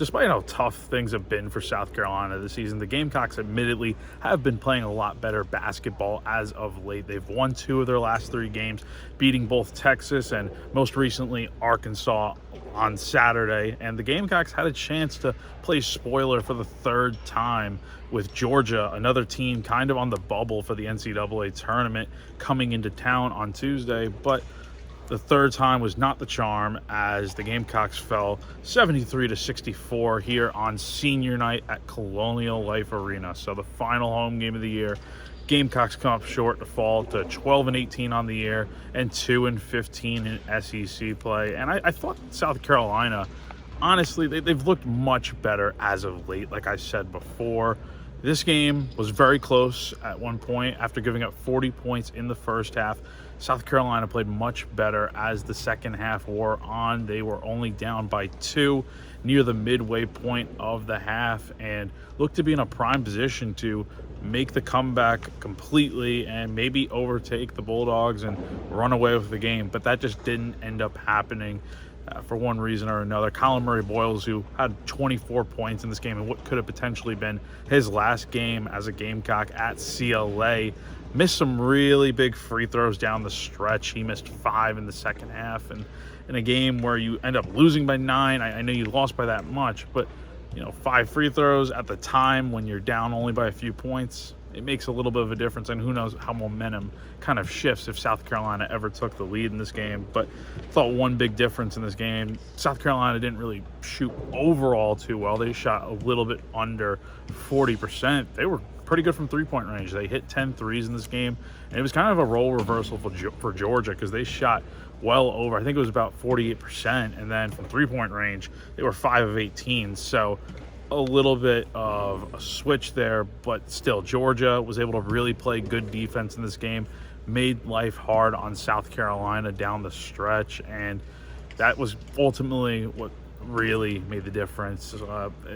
despite how tough things have been for South Carolina this season, the Gamecocks admittedly have been playing a lot better basketball as of late. They've won 2 of their last 3 games, beating both Texas and most recently Arkansas on Saturday. And the Gamecocks had a chance to play spoiler for the 3rd time with Georgia, another team kind of on the bubble for the NCAA tournament, coming into town on Tuesday. But the 3rd time was not the charm, as the Gamecocks fell 73-64 here on senior night at Colonial Life Arena. So the final home game of the year, Gamecocks come up short to fall to 12-18 on the year and 2-15 in SEC play. And I thought South Carolina, honestly, they've looked much better as of late. Like I said before, this game was very close at one point. After giving up 40 points in the first half, South Carolina played much better as the second half wore on. They were only down by 2 near the midway point of the half and looked to be in a prime position to make the comeback completely and maybe overtake the Bulldogs and run away with the game. But that just didn't end up happening. For one reason or another. Colin Murray-Boyles, who had 24 points in this game and what could have potentially been his last game as a Gamecock at CLA, missed some really big free throws down the stretch. He missed 5 in the second half, and in a game where you end up losing by 9, I know you lost by that much, but 5 free throws at the time when you're down only by a few points, it makes a little bit of a difference, and who knows how momentum kind of shifts if South Carolina ever took the lead in this game. But I thought one big difference in this game, South Carolina didn't really shoot overall too well. They shot a little bit under 40%. They were pretty good from three-point range. They hit 10 threes in this game, and it was kind of a role reversal for Georgia, because they shot well over, I think it was about 48%, and then from three-point range, they were 5 of 18. So a little bit of a switch there, but still Georgia was able to really play good defense in this game, made life hard on South Carolina down the stretch, and that was ultimately what really made the difference.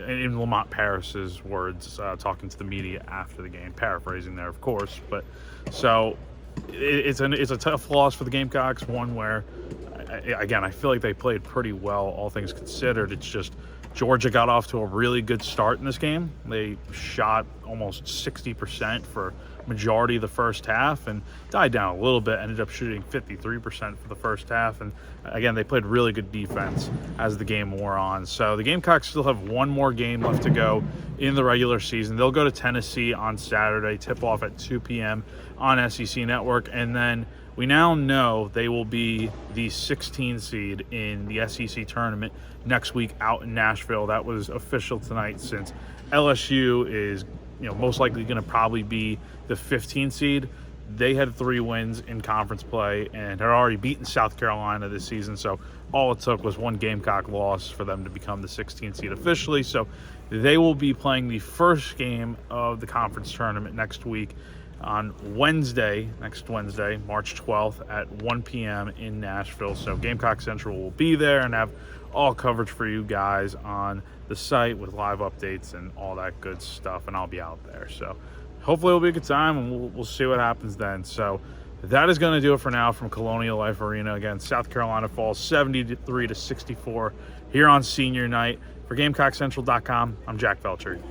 In Lamont Paris's words, talking to the media after the game, paraphrasing there, of course. But so it's a tough loss for the Gamecocks, one where, again, I feel like they played pretty well, all things considered. It's just Georgia got off to a really good start in this game. They shot almost 60% for majority of the first half and died down a little bit, ended up shooting 53% for the first half. And again, they played really good defense as the game wore on. So the Gamecocks still have one more game left to go in the regular season. They'll go to Tennessee on Saturday, tip off at 2 p.m. on SEC Network, and then we now know they will be the 16 seed in the SEC tournament next week out in Nashville. That was official tonight, since LSU is most likely going to probably be the 15 seed. They had 3 wins in conference play and had already beaten South Carolina this season. So all it took was one Gamecock loss for them to become the 16 seed officially. So they will be playing the first game of the conference tournament next week on next Wednesday, March 12th at 1 p.m. in Nashville. So Gamecock Central will be there and have all coverage for you guys on the site with live updates and all that good stuff, and I'll be out there. So hopefully it'll be a good time, and we'll see what happens then. So that is going to do it for now from Colonial Life Arena. Again, South Carolina falls 73-64 here on senior night. For GamecockCentral.com, I'm Jack Veltri.